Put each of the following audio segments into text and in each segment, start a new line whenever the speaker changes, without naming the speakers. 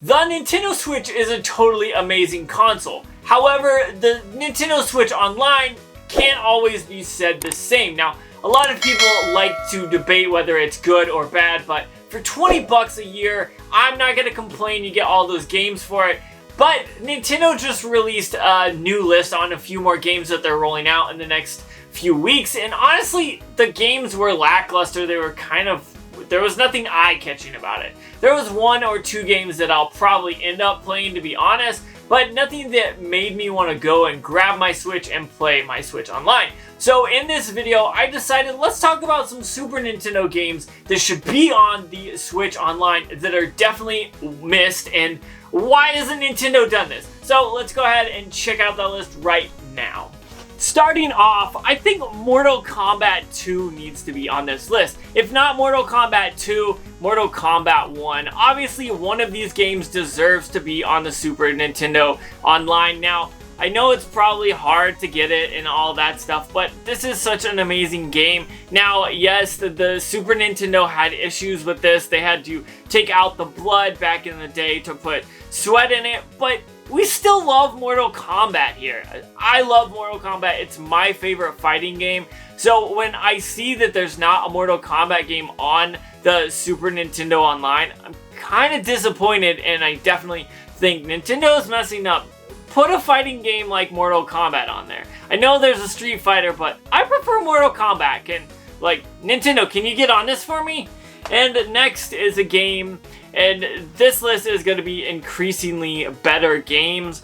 The Nintendo Switch is a totally amazing console. However, the Nintendo Switch Online can't always be said the same. Now, a lot of people like to debate whether it's good or bad, but for 20 bucks a year, I'm not gonna complain. You get all those games for it. But Nintendo just released a new list on a few more games that they're rolling out in the next few weeks, and honestly, the games were lackluster. They were there was nothing eye-catching about it. There was one or two games that I'll probably end up playing, to be honest, but nothing that made me want to go and grab my Switch and play my Switch Online. So in this video, I decided let's talk about some Super Nintendo games that should be on the Switch Online that are definitely missed, and why hasn't Nintendo done this? So let's go ahead and check out the list right now. Starting off, I think Mortal Kombat 2 needs to be on this list. If not Mortal Kombat 2, Mortal Kombat 1. Obviously, one of these games deserves to be on the Super Nintendo Online. Now, I know it's probably hard to get it and all that stuff, but this is such an amazing game. Now, yes, the Super Nintendo had issues with this. They had to take out the blood back in the day to put sweat in it, but we still love Mortal Kombat here. I love Mortal Kombat. It's my favorite fighting game. So when I see that there's not a Mortal Kombat game on the Super Nintendo Online, I'm kind of disappointed, and I definitely think Nintendo is messing up. Put a fighting game like Mortal Kombat on there. I know there's a Street Fighter, but I prefer Mortal Kombat. And like, Nintendo, can you get on this for me? And next is a game, and this list is going to be increasingly better games.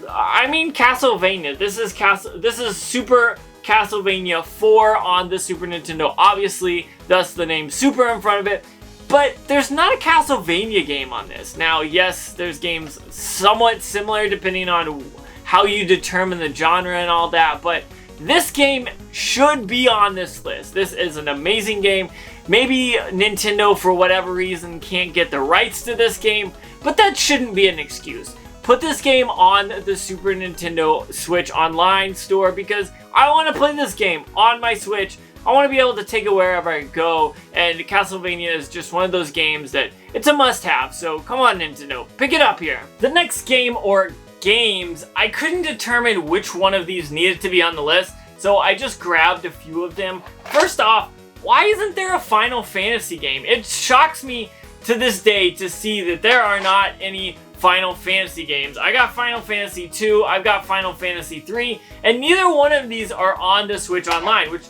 I mean, Castlevania. This is Super Castlevania 4 on the Super Nintendo. Obviously, thus the name Super in front of it. But there's not a Castlevania game on this. Now, yes, there's games somewhat similar depending on how you determine the genre and all that, but this game should be on this list. This is an amazing game. Maybe Nintendo, for whatever reason, can't get the rights to this game, but that shouldn't be an excuse. Put this game on the Super Nintendo Switch Online store because I want to play this game on my Switch. I want to be able to take it wherever I go, and Castlevania is just one of those games that it's a must-have, so come on Nintendo, pick it up here. The next game, or games, I couldn't determine which one of these needed to be on the list, so I just grabbed a few of them. First off, why isn't there a Final Fantasy game? It shocks me to this day to see that there are not any Final Fantasy games. I got Final Fantasy 2, I've got Final Fantasy 3, and neither one of these are on the Switch Online, which,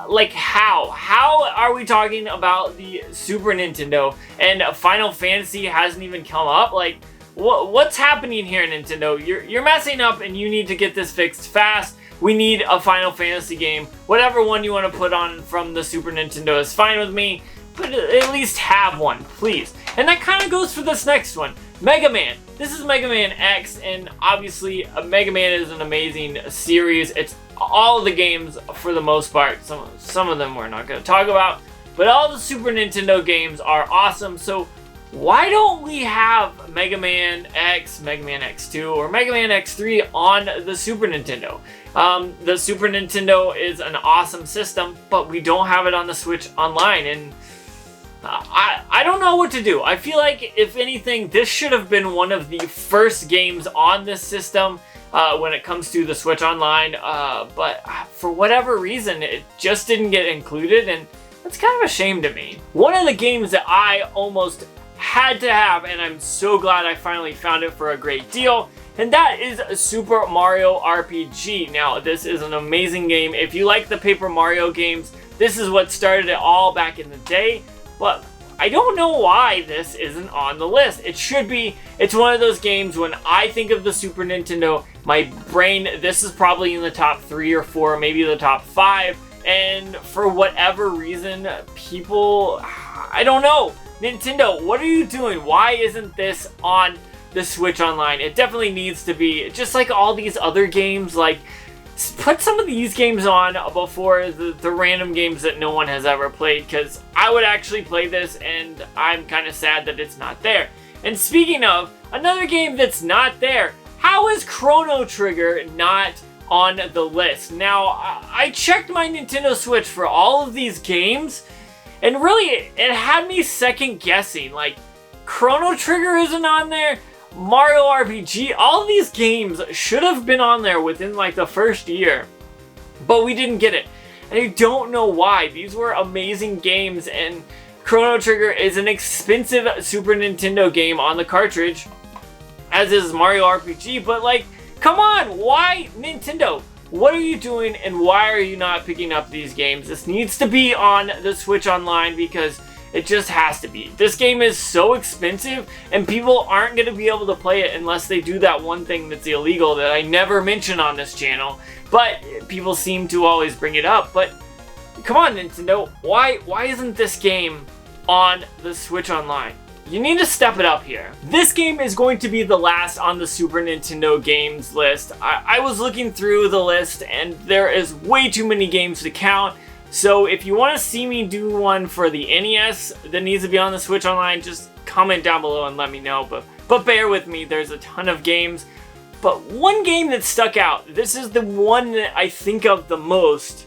like, how? How are we talking about the Super Nintendo and Final Fantasy hasn't even come up? Like, what's happening here, Nintendo? You're messing up, and you need to get this fixed fast. We need a Final Fantasy game. Whatever one you want to put on from the Super Nintendo is fine with me, but at least have one, please. And that kind of goes for this next one, Mega Man. This is Mega Man X, and obviously Mega Man is an amazing series. It's all of the games for the most part. Some of them we're not going to talk about, but all the Super Nintendo games are awesome. So why don't we have Mega Man X, Mega Man X2, or Mega Man X3 on the Super Nintendo? The Super Nintendo is an awesome system, but we don't have it on the Switch Online, and I don't know what to do. I feel like, if anything, this should have been one of the first games on this system when it comes to the Switch Online, but for whatever reason, it just didn't get included, and that's kind of a shame to me. One of the games that I almost had to have, and I'm so glad I finally found it for a great deal, and that is Super Mario RPG. Now, this is an amazing game. If you like the Paper Mario games, this is what started it all back in the day, but I don't know why this isn't on the list. It should be. It's one of those games, when I think of the Super Nintendo, my brain, this is probably in the top 3 or 4, maybe the top 5, and for whatever reason, people, I don't know. Nintendo, what are you doing? Why isn't this on the Switch Online? It definitely needs to be, just like all these other games. Like, put some of these games on before the random games that no one has ever played, because I would actually play this, and I'm kind of sad that it's not there. And speaking of, another game that's not there, how is Chrono Trigger not on the list? Now, I checked my Nintendo Switch for all of these games, and really, it had me second guessing. Like, Chrono Trigger isn't on there. Mario RPG, all of these games should have been on there within like the first year, but we didn't get it. And I don't know why. These were amazing games, and Chrono Trigger is an expensive Super Nintendo game on the cartridge, as is Mario RPG, but like, come on, why Nintendo? What are you doing, and why are you not picking up these games? This needs to be on the Switch Online because it just has to be. This game is so expensive, and people aren't going to be able to play it unless they do that one thing that's illegal that I never mention on this channel, but people seem to always bring it up. But come on, Nintendo, why isn't this game on the Switch Online? You need to step it up here. This game is going to be the last on the Super Nintendo games list. I was looking through the list, and there is way too many games to count. So if you want to see me do one for the NES that needs to be on the Switch Online, just comment down below and let me know. But bear with me, there's a ton of games. But one game that stuck out, this is the one that I think of the most,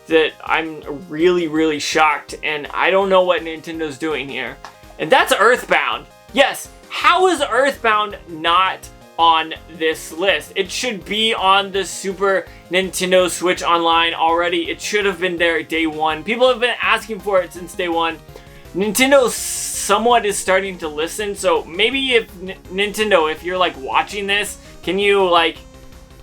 that I'm really, really shocked, and I don't know what Nintendo's doing here. And that's Earthbound. Yes, how is Earthbound not on this list? It should be on the Super Nintendo Switch Online already. It should have been there day one. People have been asking for it since day one. Nintendo somewhat is starting to listen, so maybe if Nintendo, if you're like watching this, can you like,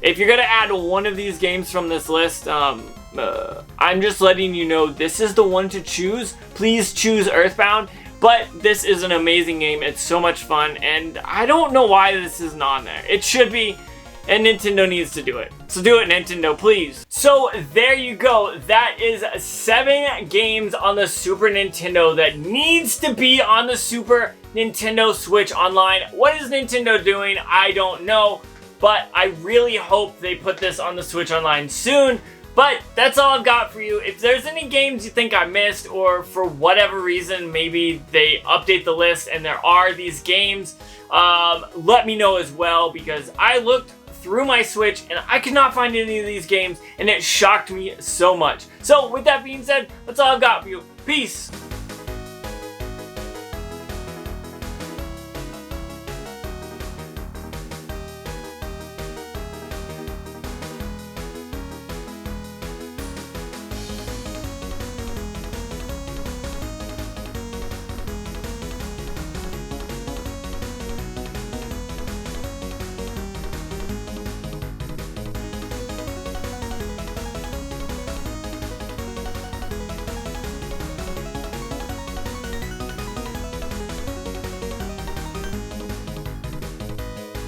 if you're gonna add one of these games from this list, I'm just letting you know this is the one to choose. Please choose Earthbound. But this is an amazing game. It's so much fun, and I don't know why this isn't on there. It should be, and Nintendo needs to do it. So do it, Nintendo, please. So there you go. That is 7 games on the Super Nintendo that needs to be on the Super Nintendo Switch Online. What is Nintendo doing? I don't know, but I really hope they put this on the Switch Online soon. But that's all I've got for you. If there's any games you think I missed, or for whatever reason maybe they update the list and there are these games, let me know as well, because I looked through my Switch and I could not find any of these games, and it shocked me so much. So with that being said, that's all I've got for you. Peace!